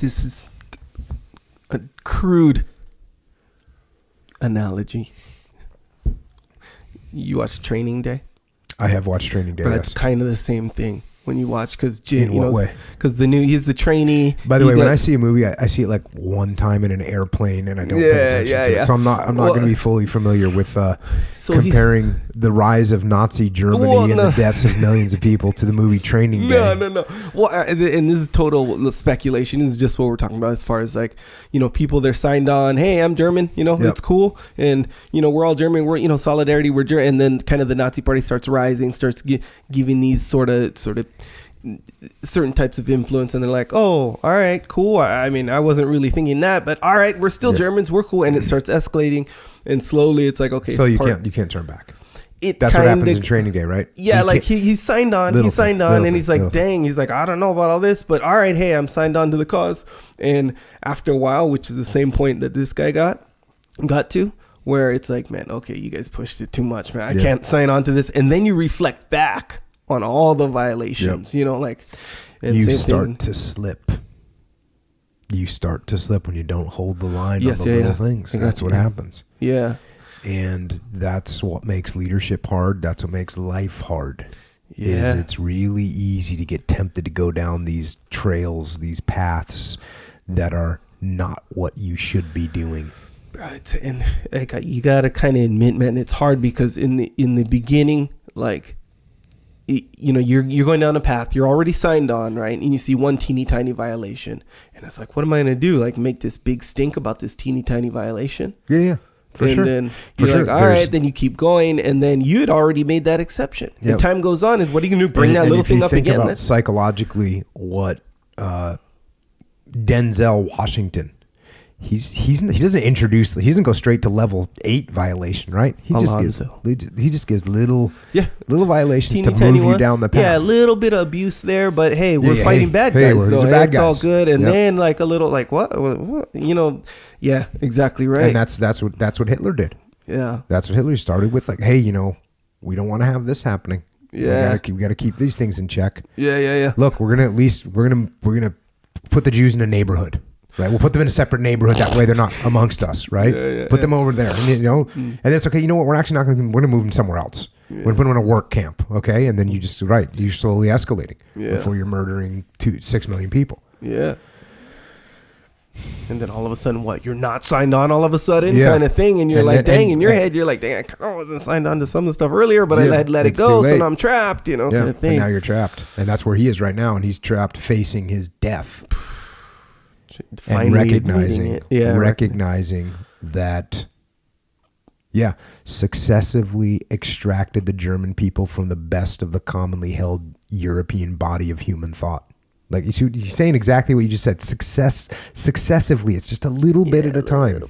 this is a crude analogy. You watch Training Day? I have watched Training Day. But it's kind of the same thing when you watch, because in what way? Because he's the trainee. By the way, when I see a movie, I see it like one time in an airplane, and I don't pay attention to it. So I'm not going to be fully familiar with comparing the rise of Nazi Germany and the deaths of millions of people to the movie Training Day. No. Well, and this is total speculation. This is just what we're talking about as far as like, people they're signed on. Hey, I'm German. It's cool, and we're all German. We're solidarity. We're German, and then kind of the Nazi Party starts rising, starts giving these sort of certain types of influence, and they're like, oh, all right, cool. I mean, I wasn't really thinking that, but all right, we're still Germans, we're cool, and it starts escalating, and slowly it's like, okay, so you can't turn back. That's what happens in Training Day, right? Yeah, like he signed on, and he's like, dang, he's like, I don't know about all this, but all right, hey, I'm signed on to the cause. And after a while, which is the same point that this guy got to, where it's like, man, okay, you guys pushed it too much, man. I can't sign on to this. And then you reflect back on all the violations, you start to slip. You start to slip when you don't hold the line on the little things. Exactly. That's what happens. Yeah. And that's what makes leadership hard. That's what makes life hard. Yeah. Is it's really easy to get tempted to go down these trails, these paths that are not what you should be doing. Right. And you got to kind of admit, man, it's hard because in the beginning, like, you're going down a path, you're already signed on, right? And you see one teeny tiny violation, and it's like, what am I going to do? Like, make this big stink about this teeny tiny violation? Yeah. For sure. And then you're like, all right, then you keep going, and then you had already made that exception. And time goes on, and what are you going to do? Bring that little thing up again? Think about psychologically what Denzel Washington. He doesn't go straight to level 8 violation, right? He just gives little violations to move you down the path. Yeah, a little bit of abuse there, but hey, we're fighting bad guys, so it's all good. And then like a little like what? Yeah, exactly right. And that's what Hitler did. Yeah, that's what Hitler started with. Like, hey, we don't want to have this happening. Yeah, we got to keep these things in check. Yeah. Look, we're gonna put the Jews in a neighborhood. Right, we'll put them in a separate neighborhood. That way, they're not amongst us. Right, put them over there, and it's okay. You know what? We're actually not going to. We're going to move them somewhere else. We're going to put them in a work camp. Okay, and then you're slowly escalating before you're murdering 6 million people. Yeah. And then all of a sudden, what? You're not signed on all of a sudden, kind of thing, and you're in your head, you're like, dang, I kind of wasn't signed on to some of the stuff earlier, but I let it go, so now I'm trapped. Kind of thing. And now you're trapped, and that's where he is right now, and he's trapped, facing his death. And recognizing that, successively extracted the German people from the best of the commonly held European body of human thought. Like you're saying exactly what you just said. Successively, it's just a little bit at a time.